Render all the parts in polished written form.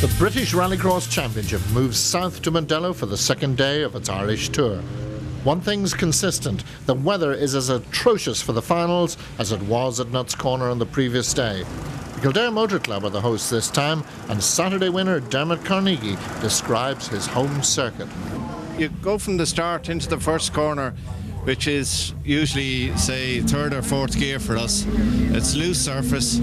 The British Rallycross Championship moves south to Mondello for the second day of its Irish tour. One thing's consistent, the weather is as atrocious for the finals as it was at Nuts Corner on the previous day. The Kildare Motor Club are the hosts this time, and Saturday winner Dermot Carnegie describes his home circuit. You go from the start into the first corner, which is usually, say, third or fourth gear for us. It's loose surface.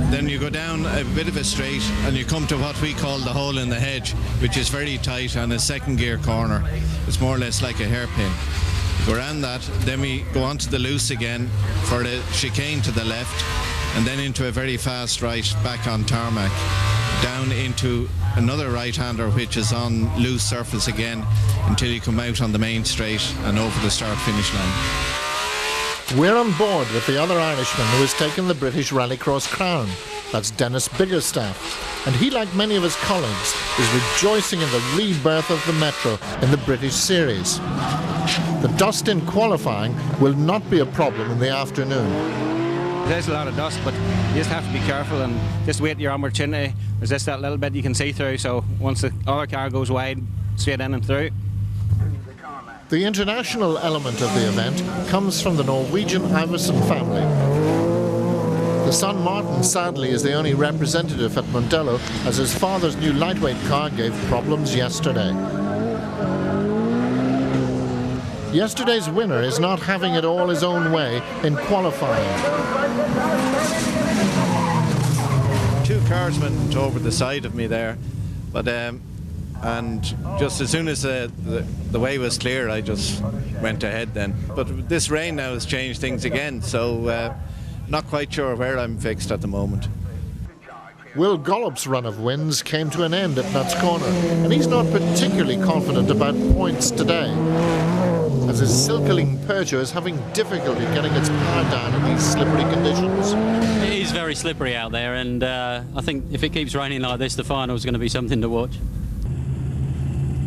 Then you go down a bit of a straight and you come to what we call the hole in the hedge, which is very tight on a second gear corner. It's more or less like a hairpin. Go around that, then we go onto the loose again for the chicane to the left, and then into a very fast right back on tarmac, down into another right-hander which is on loose surface again until you come out on the main straight and over the start-finish line. We're on board with the other Irishman who has taken the British Rallycross crown. That's Denis Biggerstaff. And he, like many of his colleagues, is rejoicing in the rebirth of the Metro in the British Series. The dust in qualifying will not be a problem in the afternoon. There's a lot of dust, but you just have to be careful and just wait your opportunity. There's just that little bit you can see through, so once the other car goes wide, straight in and through. The international element of the event comes from the Norwegian Iversen family. The son Martin, sadly, is the only representative at Mondello, as his father's new lightweight car gave problems yesterday. Yesterday's winner is not having it all his own way in qualifying. Two cars went over the side of me there, but and just as soon as the way was clear, I just went ahead then. But this rain now has changed things again, so not quite sure where I'm fixed at the moment. Will Gollop's run of wins came to an end at Nuts Corner, and he's not particularly confident about points today, as his Silkeling Peugeot is having difficulty getting its power down in these slippery conditions. It is very slippery out there, and I think if it keeps raining like this, the final is going to be something to watch.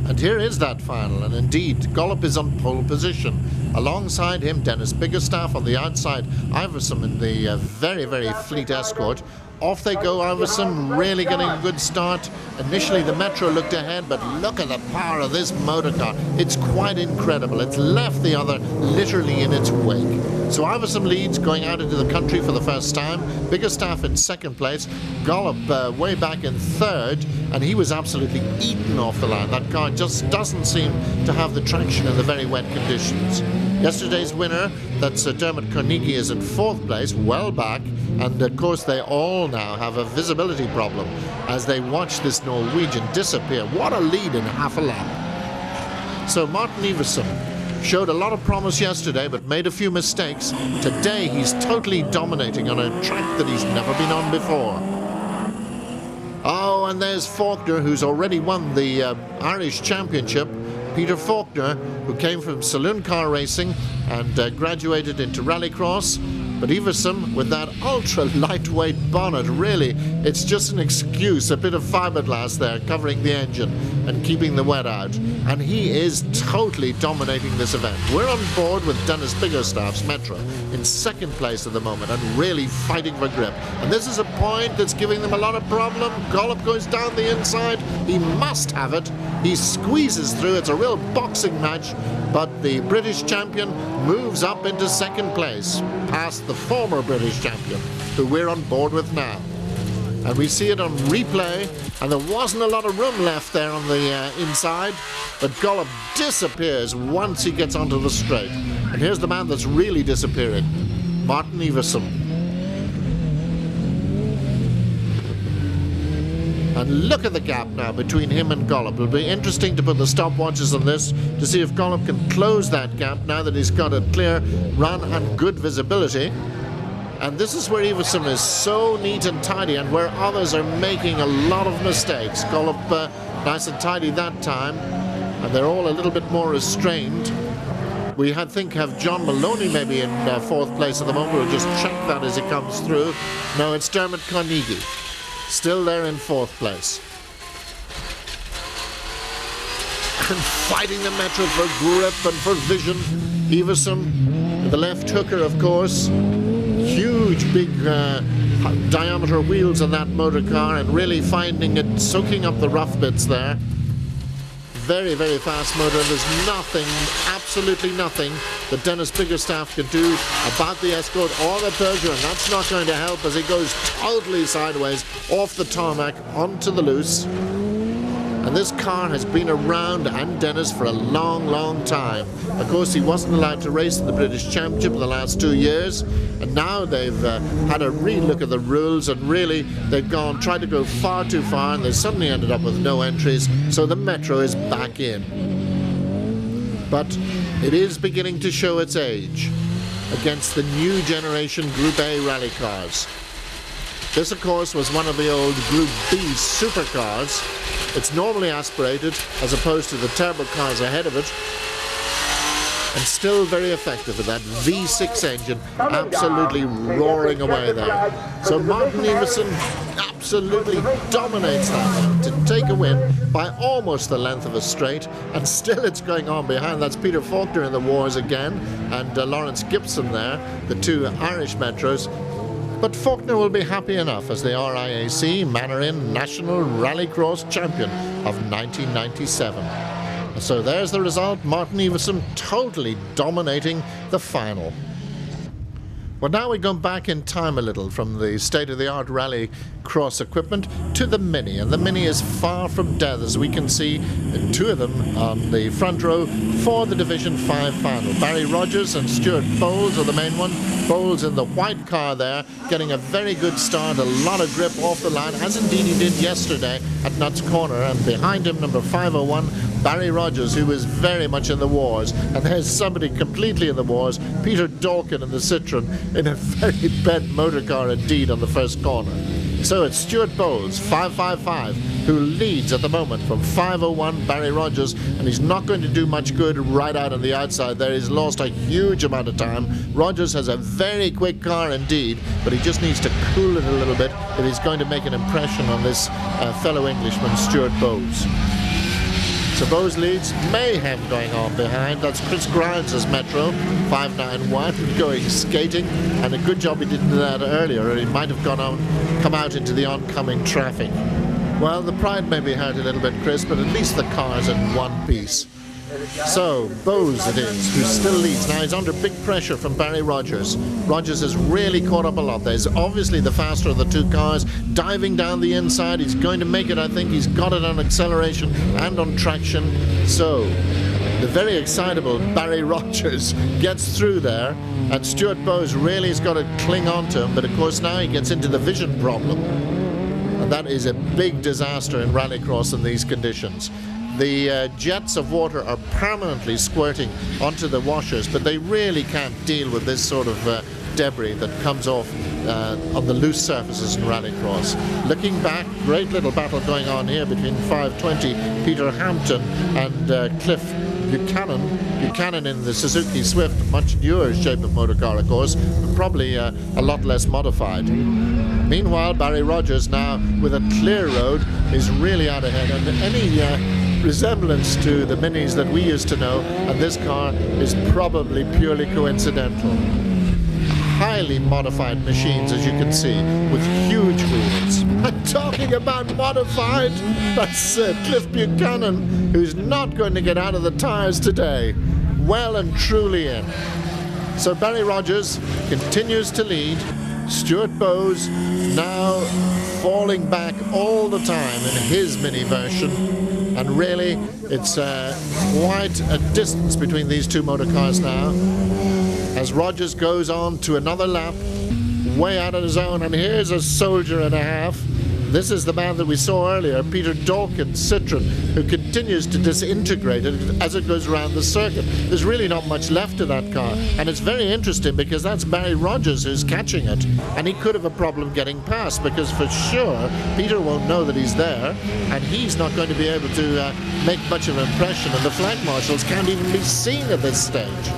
And here is that final, and indeed, Gollop is on pole position. Alongside him, Denis Biggerstaff on the outside, Iversen in the very, very fleet escort. Off they go, Iversen, really getting a good start. Initially, the Metro looked ahead, but look at the power of this motor car. It's quite incredible. It's left the other literally in its wake. So Iversen leads, going out into the country for the first time. Biggerstaff in second place. Gollop way back in third, and he was absolutely eaten off the line. That car just doesn't seem to have the traction in the very wet conditions. Yesterday's winner, that's Dermot Carnegie, is in fourth place, well back, and of course they all now have a visibility problem as they watch this Norwegian disappear. What a lead in half a lap. So Martin Iversen showed a lot of promise yesterday but made a few mistakes. Today he's totally dominating on a track that he's never been on before. Oh, and there's Faulkner, who's already won the Irish Championship. Peter Faulkner, who came from saloon car racing and graduated into rallycross. But Iversen, with that ultra lightweight bonnet, really, it's just an excuse, a bit of fiberglass there covering the engine and keeping the wet out. And he is totally dominating this event. We're on board with Denis Biggerstaff's Metro in second place at the moment and really fighting for grip. And this is a point that's giving them a lot of problem. Gollop goes down the inside. He must have it. He squeezes through. It's a real boxing match. But the British champion moves up into second place, past the former British champion, who we're on board with now. And we see it on replay, and there wasn't a lot of room left there on the inside, but Gollop disappears once he gets onto the straight. And here's the man that's really disappearing, Martin Iversen. And look at the gap now between him and Gollop. It'll be interesting to put the stopwatches on this to see if Gollop can close that gap now that he's got a clear run and good visibility. And this is where Iversen is so neat and tidy and where others are making a lot of mistakes. Gollop nice and tidy that time, and they're all a little bit more restrained. We have John Moloney maybe in fourth place at the moment. We'll just check that as he comes through. No, it's Dermot Carnegie. Still there in fourth place. And fighting the Metro for grip and for vision. Iversen, the left hooker, of course. Huge huge, big diameter wheels on that motor car and really finding it, soaking up the rough bits there. Very, very fast motor. There's nothing, absolutely nothing that Denis Biggerstaff can do about the Escort or the Peugeot, and that's not going to help as he goes totally sideways off the tarmac onto the loose. And this car has been around, and Denis, for a long, long time. Of course, he wasn't allowed to race in the British Championship in the last 2 years, and now they've had a re-look at the rules, and really they've tried to go far too far, and they suddenly ended up with no entries, so the Metro is back in. But it is beginning to show its age against the new generation Group A rally cars. This, of course, was one of the old Group B supercars. It's normally aspirated as opposed to the turbo cars ahead of it, and still very effective with that V6 engine absolutely roaring away there. So Martin Iversen absolutely dominates that one to take a win by almost the length of a straight, and still it's going on behind. That's Peter Faulkner in the wars again, and Lawrence Gibson there, the two Irish Metros. But Faulkner will be happy enough as the RIAC Mannering National Rallycross Champion of 1997. So there's the result. Martin Iversen totally dominating the final. Well, now we go back in time a little from the state-of-the-art rally cross equipment to the Mini, and the Mini is far from dead, as we can see two of them on the front row for the Division 5 final. Barry Rogers and Stuart Bowles are the main one. Bowles in the white car there, getting a very good start, a lot of grip off the line, as indeed he did yesterday at Nuts Corner, and behind him number 501, Barry Rogers, who was very much in the wars. And there's somebody completely in the wars, Peter Dawkin in the Citroen, in a very bent motor car indeed on the first corner. So it's Stuart Bowles, 555, who leads at the moment from 501, Barry Rogers, and he's not going to do much good right out on the outside there. He's lost a huge amount of time. Rogers has a very quick car indeed, but he just needs to cool it a little bit if he's going to make an impression on this fellow Englishman, Stuart Bowles. So Bowes leads, mayhem going on behind. That's Chris Grimes' Metro, 591, going skating, and a good job he didn't do that earlier, or he might have come out into the oncoming traffic. Well, the pride may be hurt a little bit, Chris, but at least the car's in one piece. So, Bowes it is, who still leads. Now he's under big pressure from Barry Rogers. Rogers has really caught up a lot. There's obviously the faster of the two cars, diving down the inside. He's going to make it, I think. He's got it on acceleration and on traction. So, the very excitable Barry Rogers gets through there, and Stuart Bowes really has got to cling on to him, but of course now he gets into the vision problem. And that is a big disaster in rallycross in these conditions. The jets of water are permanently squirting onto the washers, but they really can't deal with this sort of debris that comes off on the loose surfaces in rallycross. Looking back, great little battle going on here between 520 Peter Hampton and Cliff Buchanan. Buchanan in the Suzuki Swift, much newer shape of motor car, of course, but probably a lot less modified. Meanwhile, Barry Rogers now with a clear road is really out ahead, and any resemblance to the Minis that we used to know, and this car is probably purely coincidental. Highly modified machines, as you can see, with huge wheels. I'm talking about modified. That's Cliff Buchanan, who's not going to get out of the tires today. Well and truly in. So Barry Rogers continues to lead. Stuart Bowes now falling back all the time in his Mini version, and really it's quite a distance between these two motor cars now as Rogers goes on to another lap way out of his own, and here's a soldier and a half. This is the man that we saw earlier, Peter Dawkins Citroen, who continues to disintegrate it as it goes around the circuit. There's really not much left of that car, and it's very interesting because that's Barry Rogers who's catching it, and he could have a problem getting past because for sure Peter won't know that he's there, and he's not going to be able to make much of an impression, and the flag marshals can't even be seen at this stage.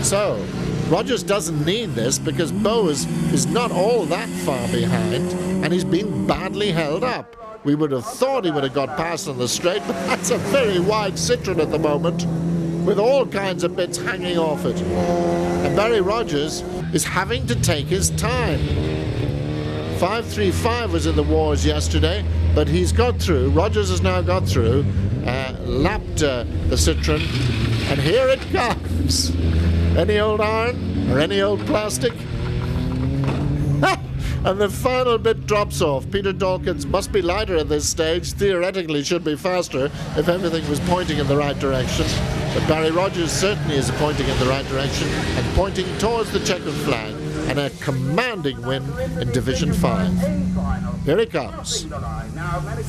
So Rogers doesn't need this because Bowes is not all that far behind, and he's been badly held up. We would have thought he would have got past on the straight, but that's a very wide Citroen at the moment. with all kinds of bits hanging off it. And Barry Rogers is having to take his time. 535 was in the wars yesterday, but he's got through. Rogers has now got through, lapped the Citroen, and here it comes. Any old iron or any old plastic? And the final bit drops off. Peter Dawkins must be lighter at this stage. Theoretically should be faster if everything was pointing in the right direction. But Barry Rogers certainly is pointing in the right direction and pointing towards the checkered flag, and a commanding win in Division 5. Here he comes.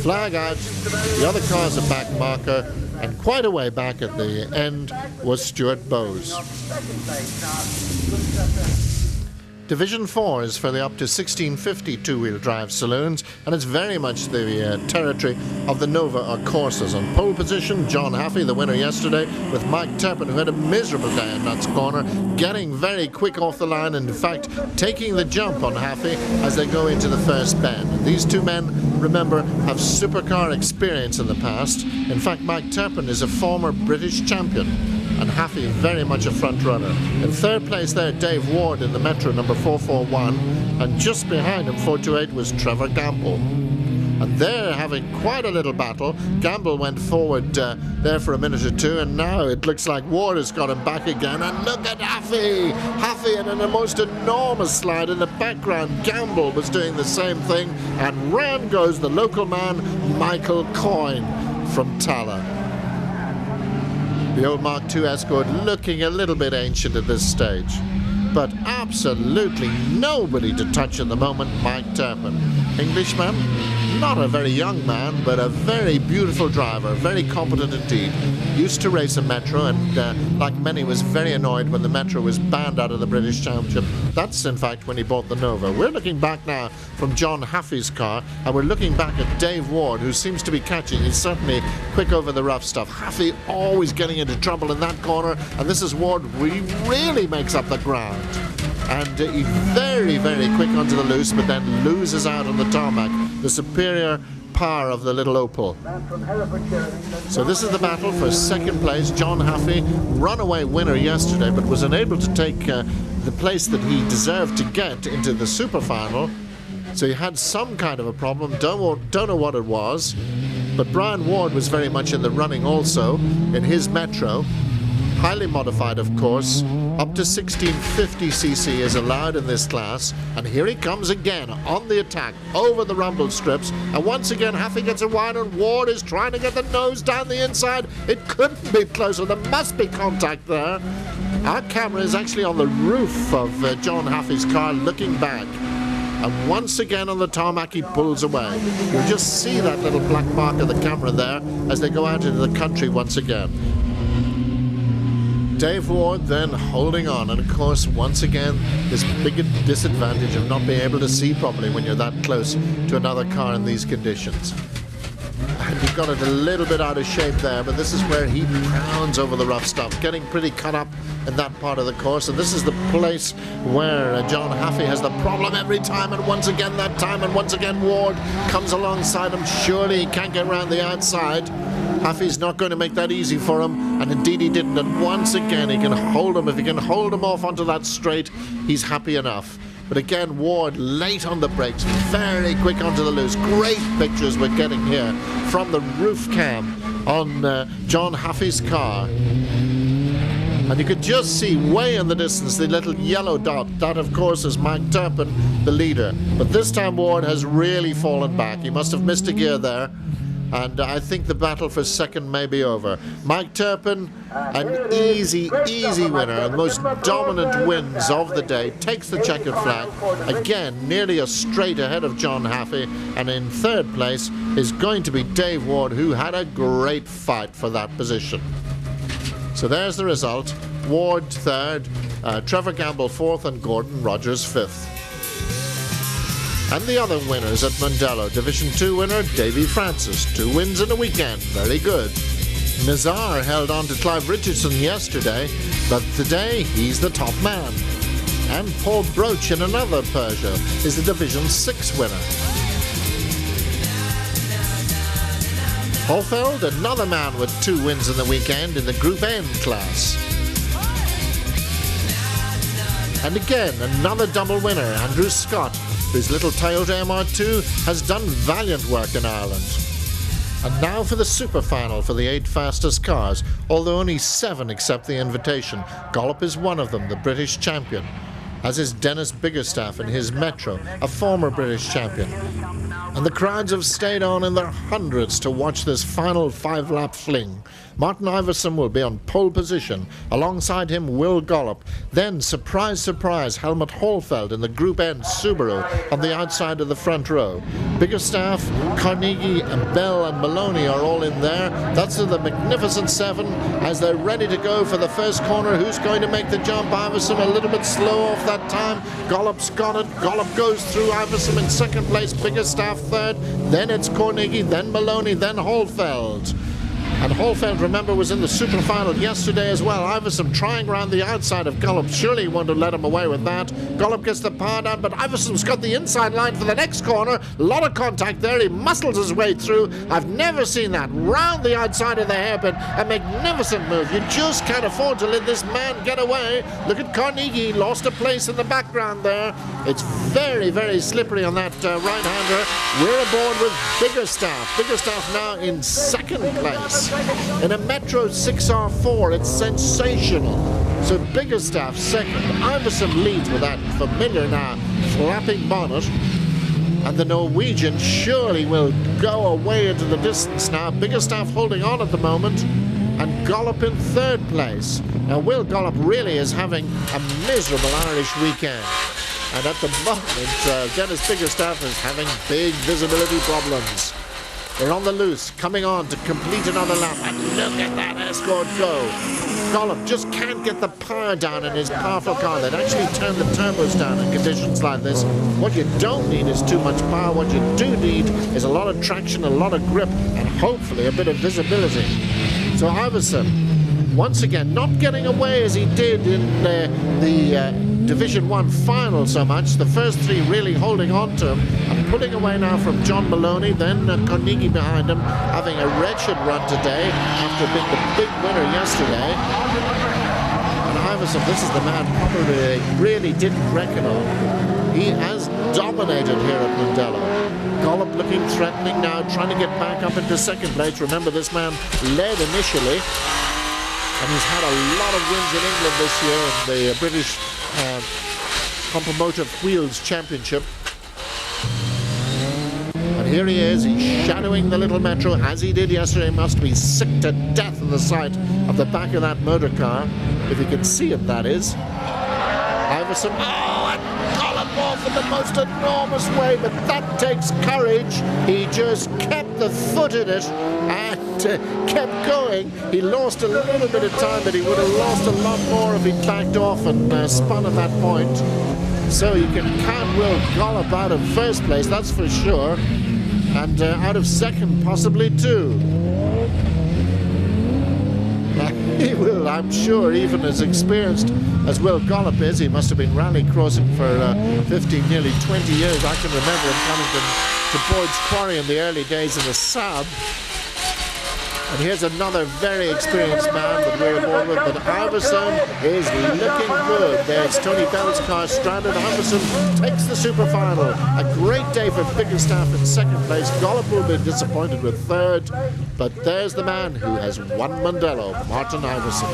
Flag out. The other car's a back marker, and quite a way back at the end was Stuart Bowes. Division 4 is for the up to 1650 two-wheel drive saloons, and it's very much the territory of the Nova or Corsas. On pole position, John Haffey, the winner yesterday, with Mike Turpin, who had a miserable day in Nuts Corner, getting very quick off the line, and in fact taking the jump on Haffey as they go into the first bend. And these two men, remember, have supercar experience in the past. In fact, Mike Turpin is a former British champion, and Haffey very much a front runner. In third place there, Dave Ward in the Metro number 441, and just behind him, 428, was Trevor Gamble. And they're having quite a little battle. Gamble went forward there for a minute or two, and now it looks like Ward has got him back again. And look at Haffey! Haffey in a most enormous slide in the background. Gamble was doing the same thing, and round goes the local man, Michael Coyne from Tala. The old Mark II Escort looking a little bit ancient at this stage, but absolutely nobody to touch at the moment. Mike Turpin, Englishman, not a very young man, but a very beautiful driver, very competent indeed. Used to race a Metro, and like many was very annoyed when the Metro was banned out of the British Championship. That's in fact when he bought the Nova. We're looking back now from John Haffey's car, and we're looking back at Dave Ward, who seems to be catching. He's certainly quick over the rough stuff. Haffey always getting into trouble in that corner, and this is Ward who really makes up the ground. And he's very, very quick onto the loose, but then loses out on the tarmac. The superior power of the little Opel. So this is the battle for second place. John Haffey, runaway winner yesterday, but was unable to take the place that he deserved to get into the super final. So he had some kind of a problem. Don't know what it was. But Brian Ward was very much in the running also in his Metro. Highly modified, of course. Up to 1650cc is allowed in this class. And here he comes again on the attack over the rumble strips. And once again, Haffey gets a wide, and Ward is trying to get the nose down the inside. It couldn't be closer. There must be contact there. Our camera is actually on the roof of John Haffey's car looking back. And once again on the tarmac he pulls away. You'll just see that little black mark of the camera there as they go out into the country once again. Dave Ward then holding on, and of course once again this big disadvantage of not being able to see properly when you're that close to another car in these conditions. And he got it a little bit out of shape there, but this is where he pounds over the rough stuff, getting pretty cut up in that part of the course. And this is the place where John Haffey has the problem every time, and once again that time, and once again Ward comes alongside him. Surely he can't get around the outside. Haffey's not going to make that easy for him, and indeed he didn't. And once again he can hold him. If he can hold him off onto that straight, he's happy enough. But again, Ward late on the brakes, very quick onto the loose. Great pictures we're getting here from the roof cam on John Haffey's car. And you could just see way in the distance the little yellow dot. That, of course, is Mike Turpin, the leader. But this time Ward has really fallen back. He must have missed a gear there. And I think the battle for second may be over. Mike Turpin, an easy winner, and most dominant wins of the day, takes the checkered flag. Again, nearly a straight ahead of John Haffey. And in third place is going to be Dave Ward, who had a great fight for that position. So there's the result. Ward third, Trevor Gamble fourth, and Gordon Rogers fifth. And the other winners at Mondello. Division 2 winner, Davy Francis. 2 wins in a weekend. Very good. Nazar held on to Clive Richardson yesterday, but today he's the top man. And Paul Broach in another Peugeot is the Division 6 winner. Holfeld, another man with 2 wins in the weekend in the Group N class. And again, another double winner, Andrew Scott, whose little Toyota MR2 has done valiant work in Ireland. And now for the super final for the 8 fastest cars, although only 7 accept the invitation. Gollop is one of them, the British champion, as is Denis Biggerstaff in his Metro, a former British champion. And the crowds have stayed on in their hundreds to watch this final 5-lap fling. Martin Iversen will be on pole position. Alongside him, Will Gollop. Then, surprise, surprise, Helmut Holfeld in the Group N Subaru on the outside of the front row. Biggerstaff, Carnegie, and Bell and Moloney are all in there. That's the Magnificent 7 as they're ready to go for the first corner. Who's going to make the jump? Iversen a little bit slow off that time. Gollop's got it. Gollop goes through. Iversen in second place. Biggerstaff third. Then it's Carnegie, then Moloney, then Holfeld. And Holfeld, remember, was in the super final yesterday as well. Iversen trying around the outside of Gollop. Surely he won't have let him away with that. Gollop gets the power down, but Iversen's got the inside line for the next corner. A lot of contact there. He muscles his way through. I've never seen that. Round the outside of the hairpin. A magnificent move. You just can't afford to let this man get away. Look at Carnegie. Lost a place in the background there. It's very, very slippery on that right-hander. We're aboard with Biggerstaff. Biggerstaff now in second place. In a Metro 6R4, it's sensational. So Biggerstaff second. Iversen leads with that familiar now flapping bonnet. And the Norwegian surely will go away into the distance now. Biggerstaff holding on at the moment. And Gollop in third place. Now Will Gollop really is having a miserable Irish weekend. And at the moment, Denis Biggerstaff is having big visibility problems. They're on the loose, coming on to complete another lap, and look at that Escort go. Gollop just can't get the power down in his powerful car. They'd actually turn the turbos down in conditions like this. What you don't need is too much power. What you do need is a lot of traction, a lot of grip, and hopefully a bit of visibility. So Iversen, once again, not getting away as he did in the Division 1 final so much. The first 3 really holding on to him and pulling away now from John Moloney, then Carnegie behind him, having a wretched run today after being the big winner yesterday. And Iversen, this is the man probably they really didn't reckon on. He has dominated here at Mondello. Gollop looking threatening now, trying to get back up into second place. Remember, this man led initially, and he's had a lot of wins in England this year in the British Compromotive Wheels Championship. And here he is, he's shadowing the little Metro as he did yesterday. Must be sick to death in the sight of the back of that motor car, if he can see it, that is. Iversen, and Gollop off in the most enormous way, but that takes courage. He just kept the foot in it and kept going. He lost a little bit of time, but he would have lost a lot more if he backed off and spun at that point. So you can count Will Gollop out of first place, that's for sure, and out of second possibly too. He will, I'm sure, even as experienced as Will Gollop is. He must have been rallycrossing for 15, nearly 20 years. I can remember him coming to Boyd's Quarry in the early days in the Saab. And here's another very experienced man that we're aboard with, but Iversen is looking good. There's Tony Bell's car stranded. Iversen takes the super final. A great day for Biggerstaff in second place. Gollop will be disappointed with third, but there's the man who has won Mondello, Martin Iversen.